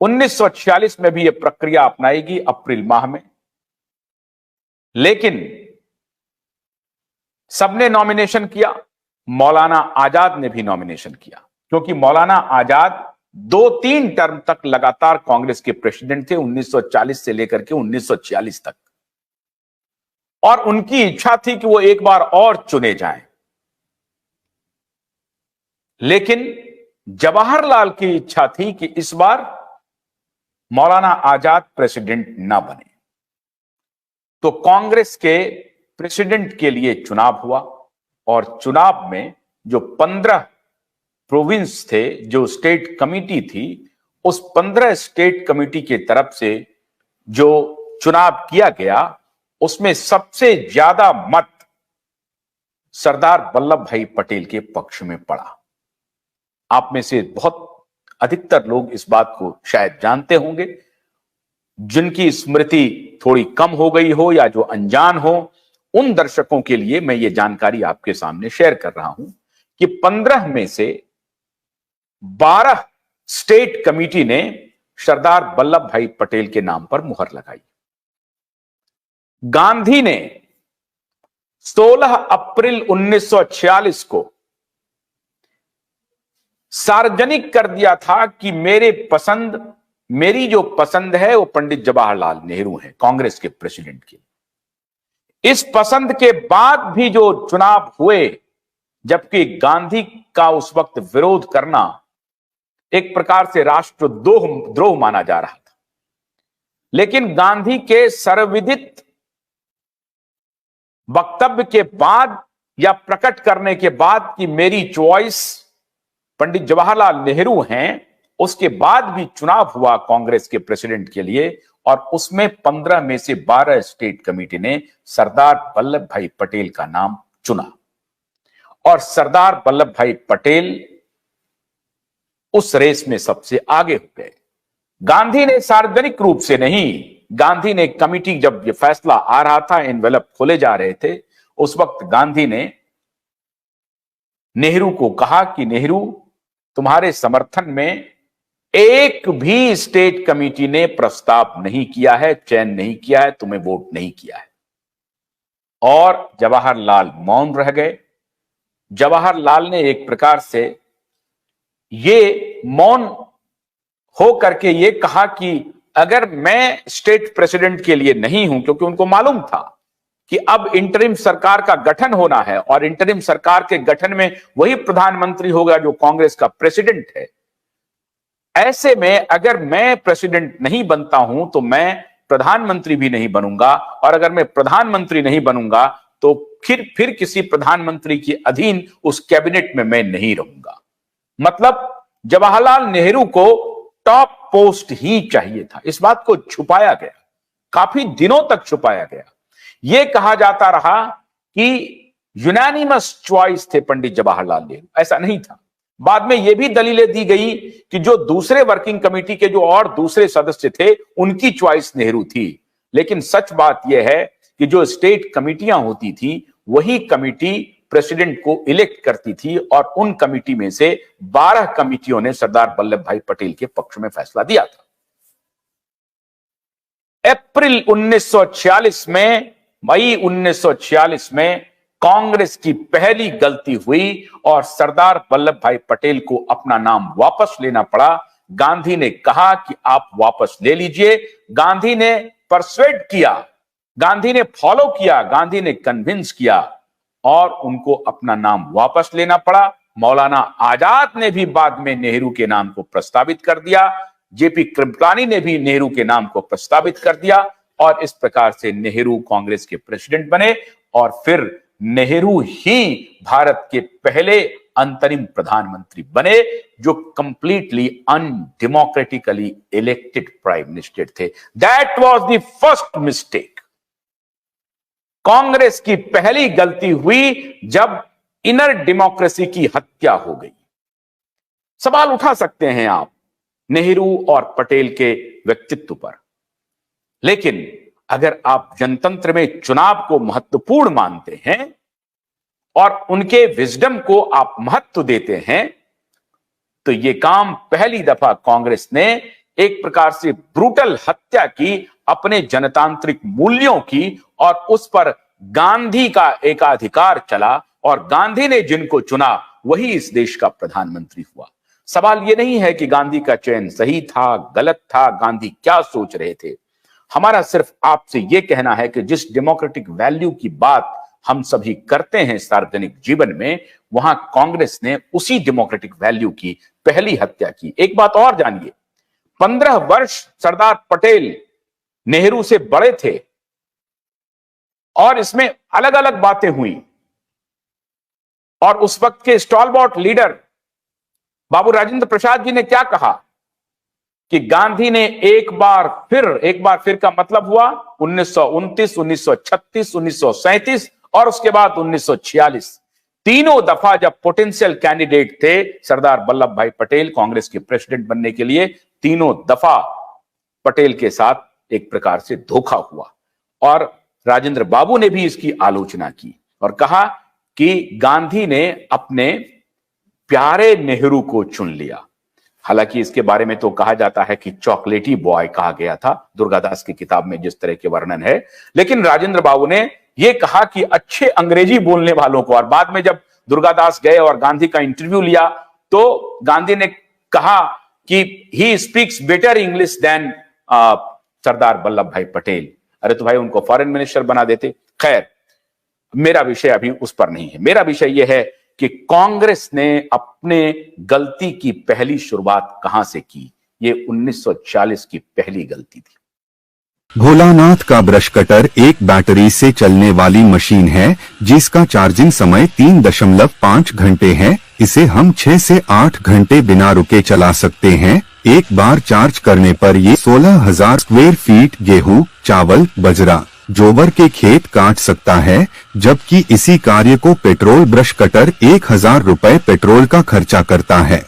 1946 में भी यह प्रक्रिया अपनाएगी अप्रैल माह में। लेकिन सबने नॉमिनेशन किया, मौलाना आजाद ने भी नॉमिनेशन किया, क्योंकि मौलाना आजाद 2-3 टर्म तक लगातार कांग्रेस के प्रेसिडेंट थे, 1940 से लेकर के 1946 तक, और उनकी इच्छा थी कि वो एक बार और चुने जाएं। लेकिन जवाहरलाल की इच्छा थी कि इस बार मौलाना आजाद प्रेसिडेंट ना बने। तो कांग्रेस के प्रेसिडेंट के लिए चुनाव हुआ, और चुनाव में जो 15 प्रोविंस थे, जो स्टेट कमिटी थी, उस 15 स्टेट कमिटी के तरफ से जो चुनाव किया गया, उसमें सबसे ज्यादा मत सरदार वल्लभ भाई पटेल के पक्ष में पड़ा। आप में से बहुत अधिकतर लोग इस बात को शायद जानते होंगे, जिनकी स्मृति थोड़ी कम हो गई हो या जो अनजान हो, उन दर्शकों के लिए मैं ये जानकारी आपके सामने शेयर कर रहा हूं कि 15 में से 12 स्टेट कमिटी ने सरदार वल्लभ भाई पटेल के नाम पर मुहर लगाई। गांधी ने 16 अप्रैल 1946 को सार्वजनिक कर दिया था कि मेरी जो पसंद है वो पंडित जवाहरलाल नेहरू हैं, कांग्रेस के प्रेसिडेंट की। इस पसंद के बाद भी जो चुनाव हुए, जबकि गांधी का उस वक्त विरोध करना एक प्रकार से राष्ट्रद्रोह माना जा रहा था, लेकिन गांधी के सर्वविदित वक्तव्य के बाद या प्रकट करने के बाद कि मेरी चॉइस पंडित जवाहरलाल नेहरू हैं, उसके बाद भी चुनाव हुआ कांग्रेस के प्रेसिडेंट के लिए, और उसमें 15 में से 12 स्टेट कमेटी ने सरदार वल्लभ भाई पटेल का नाम चुना, और सरदार वल्लभ भाई पटेल उस रेस में सबसे आगे हो गए। गांधी ने सार्वजनिक रूप से नहीं, गांधी ने कमिटी, जब यह फैसला आ रहा था, एनवेलप खोले जा रहे थे, उस वक्त गांधी ने नेहरू को कहा कि नेहरू, तुम्हारे समर्थन में एक भी स्टेट कमेटी ने प्रस्ताव नहीं किया है, चयन नहीं किया है, तुम्हें वोट नहीं किया है। और जवाहरलाल मौन रह गए। जवाहरलाल ने एक प्रकार से ये मौन हो करके ये कहा कि अगर मैं स्टेट प्रेसिडेंट के लिए नहीं हूं, क्योंकि उनको मालूम था कि अब इंटरिम सरकार का गठन होना है, और इंटरिम सरकार के गठन में वही प्रधानमंत्री होगा जो कांग्रेस का प्रेसिडेंट है। ऐसे में अगर मैं प्रेसिडेंट नहीं बनता हूं तो मैं प्रधानमंत्री भी नहीं बनूंगा, और अगर मैं प्रधानमंत्री नहीं बनूंगा तो फिर किसी प्रधानमंत्री के अधीन उस कैबिनेट में मैं नहीं रहूंगा। मतलब जवाहरलाल नेहरू को टॉप पोस्ट ही चाहिए था। इस बात को छुपाया गया, काफी दिनों तक छुपाया गया। यह कहा जाता रहा कि यूनानिमस चॉइस थे पंडित जवाहरलाल नेहरू, ऐसा नहीं था। बाद में यह भी दलीलें दी गई कि जो दूसरे वर्किंग कमेटी के जो और दूसरे सदस्य थे, उनकी चॉइस नेहरू थी। लेकिन सच बात यह है कि जो स्टेट कमिटियां होती थी, वही कमिटी प्रेसिडेंट को इलेक्ट करती थी, और उन कमिटी में से 12 कमिटियों ने सरदार वल्लभ भाई पटेल के पक्ष में फैसला दिया था। अप्रैल 1946 में, मई 1946 में कांग्रेस की पहली गलती हुई, और सरदार वल्लभ भाई पटेल को अपना नाम वापस लेना पड़ा। गांधी ने कहा कि आप वापस ले लीजिए। गांधी ने परसुएड किया, गांधी ने फॉलो किया, गांधी ने कन्विंस किया, और उनको अपना नाम वापस लेना पड़ा। मौलाना आजाद ने भी बाद में नेहरू के नाम को प्रस्तावित कर दिया, जेपी कृपलानी ने भी नेहरू के नाम को प्रस्तावित कर दिया, और इस प्रकार से नेहरू कांग्रेस के प्रेसिडेंट बने, और फिर नेहरू ही भारत के पहले अंतरिम प्रधानमंत्री बने जो कंप्लीटली अनडेमोक्रेटिकली इलेक्टेड प्राइम मिनिस्टर थे। That was the first mistake. Congress की पहली गलती हुई जब इनर डेमोक्रेसी की हत्या हो गई। सवाल उठा सकते हैं आप नेहरू और पटेल के व्यक्तित्व पर, लेकिन अगर आप जनतंत्र में चुनाव को महत्वपूर्ण मानते हैं और उनके विजडम को आप महत्व देते हैं, तो यह काम पहली दफा कांग्रेस ने एक प्रकार से ब्रूटल हत्या की अपने जनतांत्रिक मूल्यों की, और उस पर गांधी का एकाधिकार चला, और गांधी ने जिनको चुना वही इस देश का प्रधानमंत्री हुआ। सवाल यह नहीं है कि गांधी का चयन सही था, गलत था, गांधी क्या सोच रहे थे। हमारा सिर्फ आपसे यह कहना है कि जिस डेमोक्रेटिक वैल्यू की बात हम सभी करते हैं सार्वजनिक जीवन में, वहां कांग्रेस ने उसी डेमोक्रेटिक वैल्यू की पहली हत्या की। एक बात और जानिए, 15 वर्ष सरदार पटेल नेहरू से बड़े थे और इसमें अलग अलग बातें हुई, और उस वक्त के स्टॉलवर्ट लीडर बाबू राजेंद्र प्रसाद जी ने क्या कहा कि गांधी ने एक बार फिर का मतलब हुआ 1929, 1936, 1937 और उसके बाद 1946। तीनों दफा जब पोटेंशियल कैंडिडेट थे सरदार वल्लभ भाई पटेल कांग्रेस के प्रेसिडेंट बनने के लिए, तीनों दफा पटेल के साथ एक प्रकार से धोखा हुआ, और राजेंद्र बाबू ने भी इसकी आलोचना की और कहा कि गांधी ने अपने प्यारे नेहरू को चुन लिया। हालांकि इसके बारे में तो कहा जाता है कि चॉकलेटी बॉय कहा गया था, दुर्गादास की किताब में जिस तरह के वर्णन है, लेकिन राजेंद्र बाबू ने यह कहा कि अच्छे अंग्रेजी बोलने वालों को, और बाद में जब दुर्गादास गए और गांधी का इंटरव्यू लिया तो गांधी ने कहा कि he speaks better English than Sardar Vallabhbhai Patel. अरे तो भाई उनको फॉरेन मिनिस्टर बना देते। खैर, मेरा विषय अभी उस पर नहीं है। मेरा विषय यह है कि कांग्रेस ने अपने गलती की पहली शुरुआत कहां से की। ये 1940 की पहली गलती थी। भोलानाथ का ब्रश कटर एक बैटरी से चलने वाली मशीन है जिसका चार्जिंग समय 3.5 घंटे है। इसे हम 6 से 8 घंटे बिना रुके चला सकते हैं। एक बार चार्ज करने पर ये 16,000 स्क्वायर फीट गेहूं, चावल, बजरा, जोवर के खेत काट सकता है, जबकि इसी कार्य को पेट्रोल ब्रश कटर 1,000 रुपए पेट्रोल का खर्चा करता है।